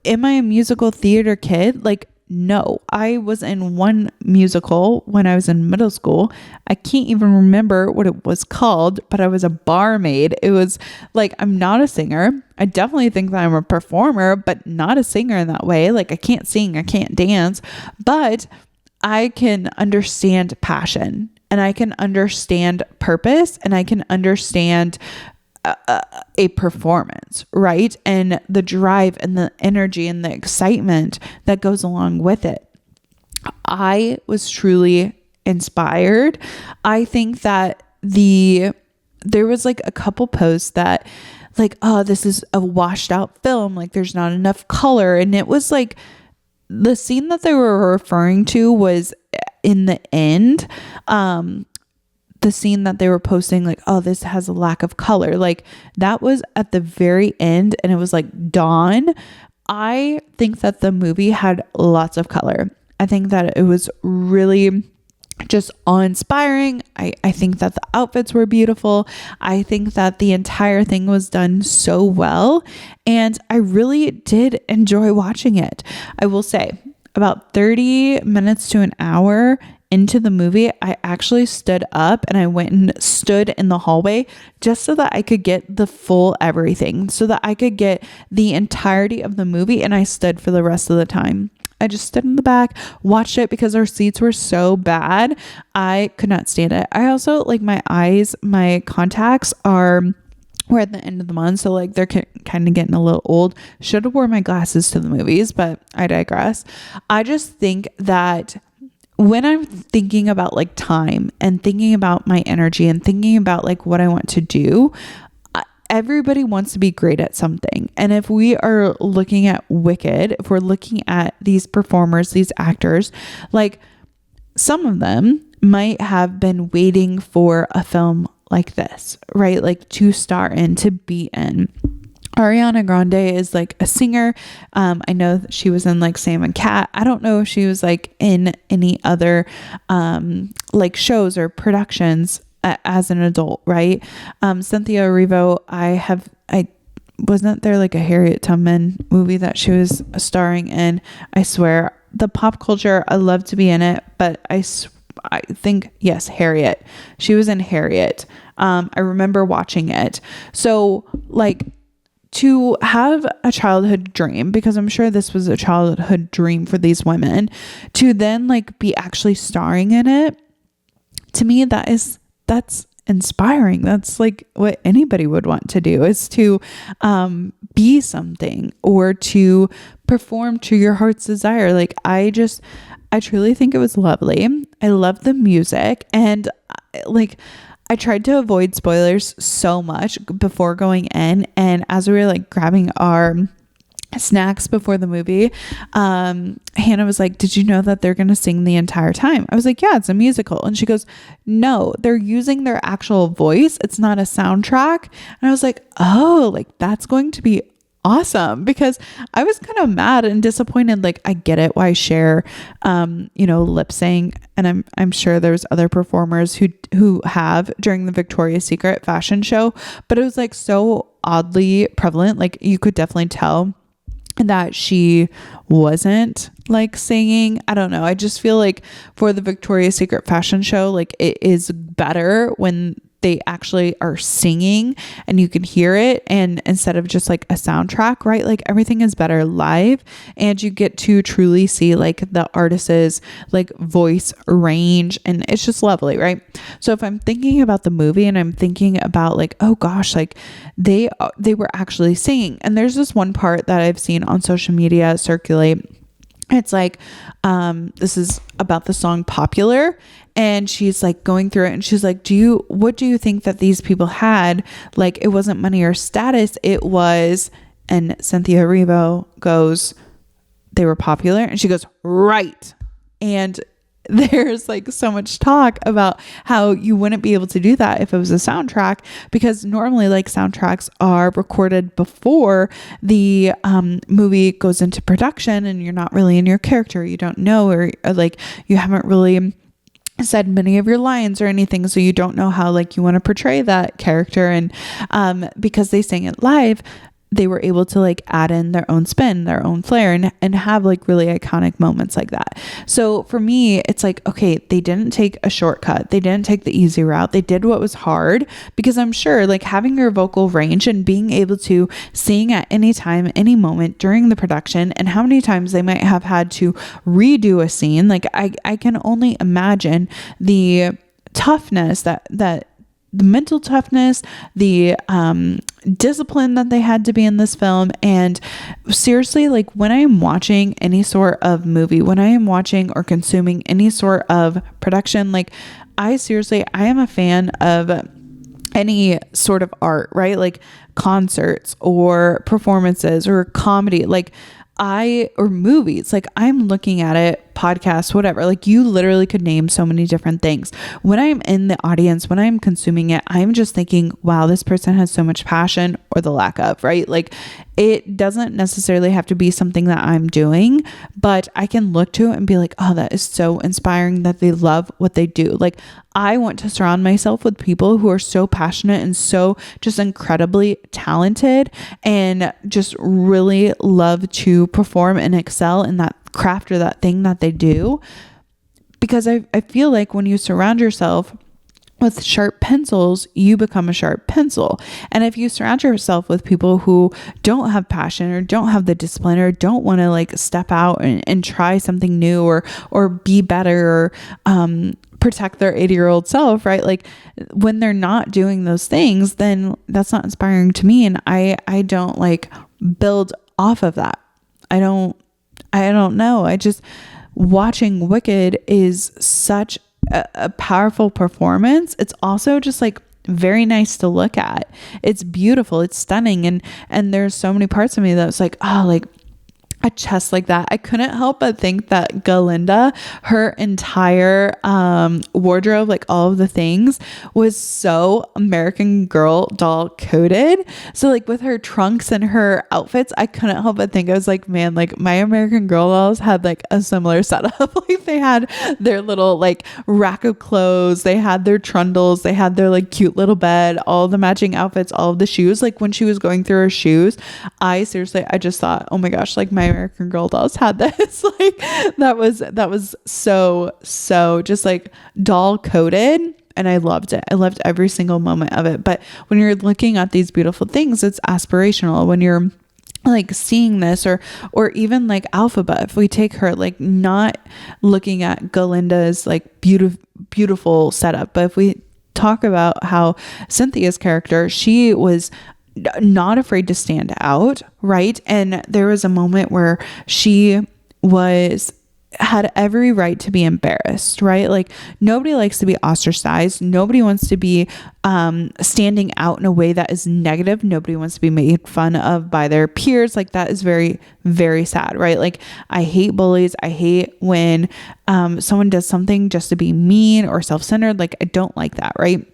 Am I a musical theater kid? Like, no, I was in one musical when I was in middle school. I can't even remember what it was called, but I was a barmaid. It was like, I'm not a singer. I definitely think that I'm a performer, but not a singer in that way. Like, I can't sing, I can't dance, but I can understand passion, and I can understand purpose, and I can understand a performance, right? And the drive and the energy and the excitement that goes along with it. I was truly inspired. I think that there was like a couple posts that like, oh, this is a washed out film, like there's not enough color. And it was like, the scene that they were referring to was in the end. The scene that they were posting, like, oh, this has a lack of color, like that was at the very end, and it was like dawn. I think that the movie had lots of color. I think that it was really just awe-inspiring. I think that the outfits were beautiful. I think that the entire thing was done so well, and I really did enjoy watching it. I will say, about 30 minutes to an hour into the movie, I actually stood up and I went and stood in the hallway just so that I could get the full everything, so that I could get the entirety of the movie, and I stood for the rest of the time. I just stood in the back, watched it, because our seats were so bad. I could not stand it. I also, like, my contacts we're at the end of the month, so like they're kind of getting a little old. Should have worn my glasses to the movies, but I digress. I just think that when I'm thinking about like time and thinking about my energy and thinking about like what I want to do, everybody wants to be great at something. And if we are looking at Wicked, if we're looking at these performers, these actors, like some of them might have been waiting for a film like this, right? Like to star in, to be in. Ariana Grande is like a singer. I know that she was in like Sam and Cat. I don't know if she was like in any other like shows or productions as an adult, right? Cynthia Erivo, wasn't there like a Harriet Tubman movie that she was starring in? I swear, the pop culture, I love to be in it, but I think, yes, Harriet. She was in Harriet. I remember watching it. So like, to have a childhood dream, because I'm sure this was a childhood dream for these women, to then like be actually starring in it, to me, that's inspiring. That's like what anybody would want to do, is to be something or to perform to your heart's desire. Like I truly think it was lovely. I love the music, and like I tried to avoid spoilers so much before going in. And as we were like grabbing our snacks before the movie, Hannah was like, did you know that they're going to sing the entire time? I was like, yeah, it's a musical. And she goes, no, they're using their actual voice. It's not a soundtrack. And I was like, oh, like that's going to be awesome, because I was kind of mad and disappointed. Like I get it why Cher lip sync, and I'm sure there's other performers who have during the Victoria's Secret fashion show, but it was like so oddly prevalent. Like you could definitely tell that she wasn't like singing. I don't know. I just feel like for the Victoria's Secret fashion show, like it is better when they actually are singing and you can hear it, and instead of just like a soundtrack, right? Like everything is better live, and you get to truly see like the artist's like voice range, and it's just lovely, right? So if I'm thinking about the movie and I'm thinking about like, oh gosh, like they were actually singing, and there's this one part that I've seen on social media circulate. It's like, this is about the song Popular, and she's like going through it, and she's like, what do you think that these people had? Like, it wasn't money or status. It was, and Cynthia Erivo goes, they were popular. And she goes, right. And there's like so much talk about how you wouldn't be able to do that if it was a soundtrack, because normally like soundtracks are recorded before the movie goes into production, and you're not really in your character. You don't know, or like you haven't really said many of your lines or anything, so you don't know how like you want to portray that character. And because they sang it live, they were able to like add in their own spin, their own flair, and have like really iconic moments like that. So for me, it's like, okay, they didn't take a shortcut. They didn't take the easy route. They did what was hard, because I'm sure like having your vocal range and being able to sing at any time, any moment during the production, and how many times they might have had to redo a scene. Like I can only imagine the toughness that the mental toughness, the discipline that they had to be in this film. And seriously, like when I am watching any sort of movie, when I am watching or consuming any sort of production, like I am a fan of any sort of art, right? Like concerts or performances or comedy, or movies. Like I'm looking at it, podcasts, whatever. Like you literally could name so many different things. When I'm in the audience, when I'm consuming it, I'm just thinking, wow, this person has so much passion, or the lack of, right? Like it doesn't necessarily have to be something that I'm doing, but I can look to it and be like, oh, that is so inspiring that they love what they do. Like I want to surround myself with people who are so passionate and so just incredibly talented, and just really love to perform and excel in that craft or that thing that they do. Because I feel like when you surround yourself with sharp pencils, you become a sharp pencil. And if you surround yourself with people who don't have passion or don't have the discipline or don't want to like step out and try something new or be better or protect their 80-year-old self, right? Like when they're not doing those things, then that's not inspiring to me. And I don't like build off of that. I don't know. Watching Wicked is such a powerful performance. It's also just like very nice to look at. It's beautiful. It's stunning. And there's so many parts of me that was like, oh, like a chest like that. I couldn't help but think that Galinda, her entire wardrobe, like all of the things, was so American Girl doll coded. So like with her trunks and her outfits, I couldn't help but think, I was like, man, like my American Girl dolls had like a similar setup. Like they had their little like rack of clothes, they had their trundles, they had their like cute little bed, all the matching outfits, all of the shoes. Like when she was going through her shoes, I just thought, oh my gosh, like my American Girl dolls had this. Like that was so just like doll coded. and I loved it. I loved every single moment of it. But when you're looking at these beautiful things, it's aspirational. When you're like seeing this, or even like Alphaba, if we take her, like not looking at Galinda's like beautiful setup, but if we talk about how Cynthia's character, she was not afraid to stand out, right? And there was a moment where she had every right to be embarrassed, right? Like nobody likes to be ostracized. Nobody wants to be standing out in a way that is negative. Nobody wants to be made fun of by their peers. Like that is very, very sad, right? Like I hate bullies. I hate when someone does something just to be mean or self-centered. Like I don't like that, right?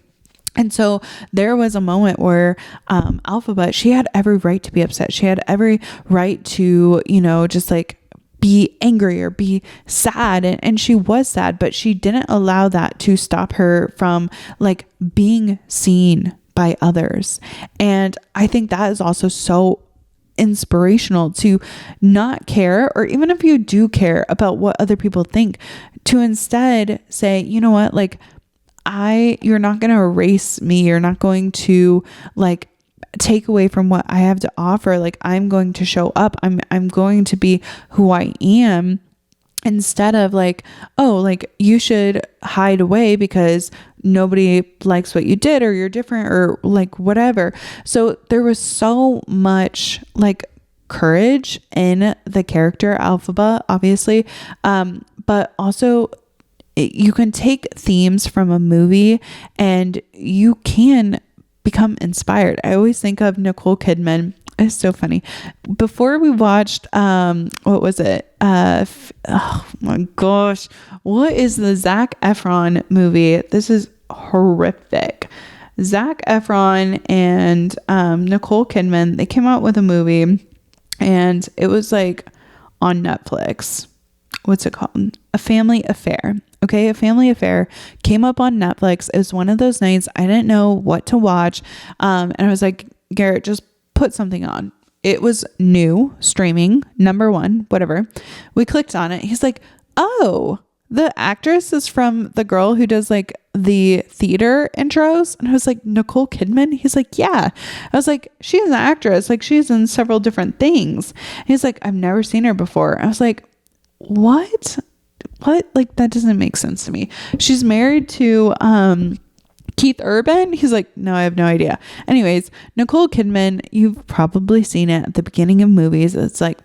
And so there was a moment where Alphaba, she had every right to be upset. She had every right to, just like be angry or be sad. And she was sad, but she didn't allow that to stop her from like being seen by others. And I think that is also so inspirational, to not care, or even if you do care about what other people think, to instead say, you know what, like you're not going to erase me. You're not going to like take away from what I have to offer. Like I'm going to show up. I'm going to be who I am, instead of like, oh, like you should hide away because nobody likes what you did, or you're different, or like whatever. So there was so much like courage in the character Alphaba, obviously. But also you can take themes from a movie and you can become inspired. I always think of Nicole Kidman. It's so funny. Before we watched, what was it? Oh my gosh. What is the Zac Efron movie? This is horrific. Zac Efron and Nicole Kidman, they came out with a movie and it was like on Netflix. What's it called? A Family Affair. Okay, A Family Affair came up on Netflix. It was one of those nights I didn't know what to watch. And I was like, Garrett, just put something on. It was new, streaming, number one, whatever. We clicked on it. He's like, oh, the actress is from the girl who does like the theater intros. And I was like, Nicole Kidman? He's like, yeah. I was like, she's an actress. Like she's in several different things. He's like, I've never seen her before. I was like, what? Like that doesn't make sense to me. She's married to Keith Urban. He's like, no, I have no idea. Anyways, Nicole Kidman, you've probably seen it at the beginning of movies. It's like,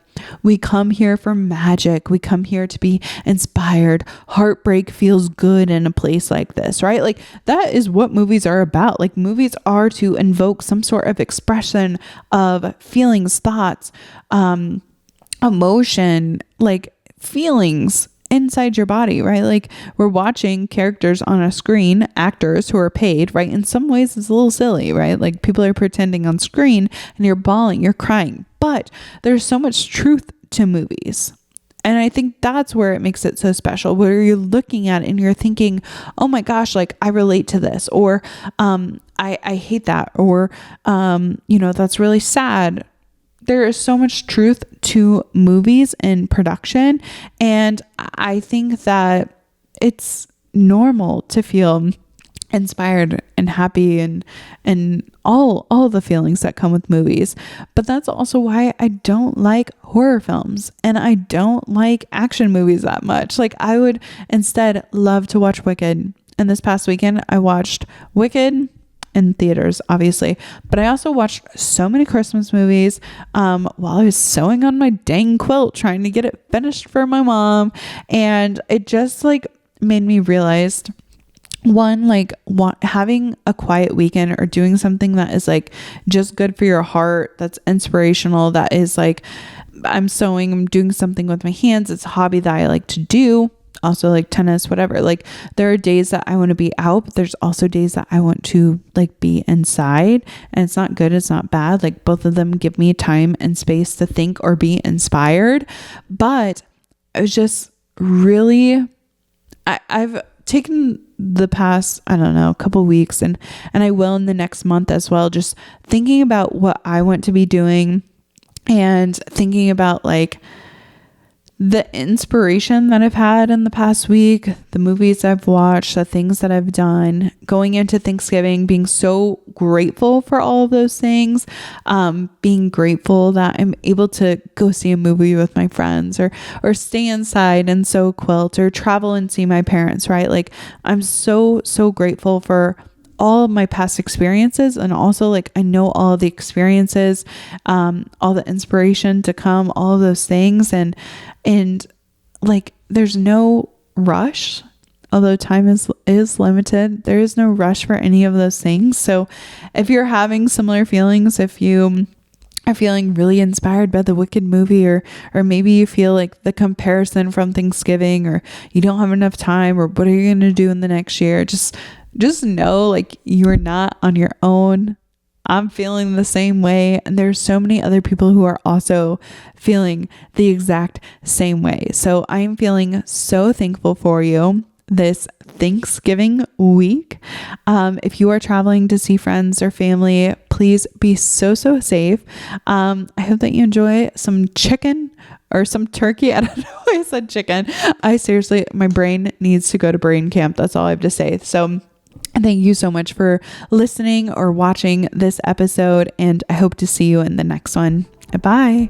we come here for magic. We come here to be inspired. Heartbreak feels good in a place like this, right? Like that is what movies are about. Like movies are to invoke some sort of expression of feelings, thoughts, emotion, like feelings inside your body, right? Like we're watching characters on a screen, actors who are paid, right? In some ways it's a little silly, right? Like people are pretending on screen and you're bawling, you're crying, but there's so much truth to movies. And I think that's where it makes it so special, where you're looking at it and you're thinking, oh my gosh, like I relate to this, or I hate that, or that's really sad. There is so much truth to movies and production. And I think that it's normal to feel inspired and happy and all the feelings that come with movies. But that's also why I don't like horror films and I don't like action movies that much. Like I would instead love to watch Wicked. And this past weekend I watched Wicked in theaters, obviously, but I also watched so many Christmas movies while I was sewing on my dang quilt, trying to get it finished for my mom. And it just like made me realize, one, like having a quiet weekend or doing something that is like just good for your heart, that's inspirational, that is like I'm sewing, I'm doing something with my hands, it's a hobby that I like to do. Also like tennis, whatever. Like there are days that I want to be out, but there's also days that I want to like be inside, and it's not good. It's not bad. Like both of them give me time and space to think or be inspired. But I was just really, I've taken the past, I don't know, couple weeks and I will in the next month as well, just thinking about what I want to be doing and thinking about like the inspiration that I've had in the past week, the movies I've watched, the things that I've done, going into Thanksgiving, being so grateful for all of those things, being grateful that I'm able to go see a movie with my friends or stay inside and sew quilt or travel and see my parents, right? Like I'm so grateful for all of my past experiences, and also like I know all of the experiences, all the inspiration to come, all of those things, and like there's no rush. Although time is limited, there is no rush for any of those things. So if you're having similar feelings, if you are feeling really inspired by the Wicked movie, or maybe you feel like the comparison from Thanksgiving, or you don't have enough time, or what are you going to do in the next year, just know like you're not on your own. I'm feeling the same way, and there's so many other people who are also feeling the exact same way. So I am feeling so thankful for you this Thanksgiving week. If you are traveling to see friends or family, please be so safe. I hope that you enjoy some chicken or some turkey. I don't know why I said chicken. My brain needs to go to brain camp. That's all I have to say. So thank you so much for listening or watching this episode, and I hope to see you in the next one. Bye.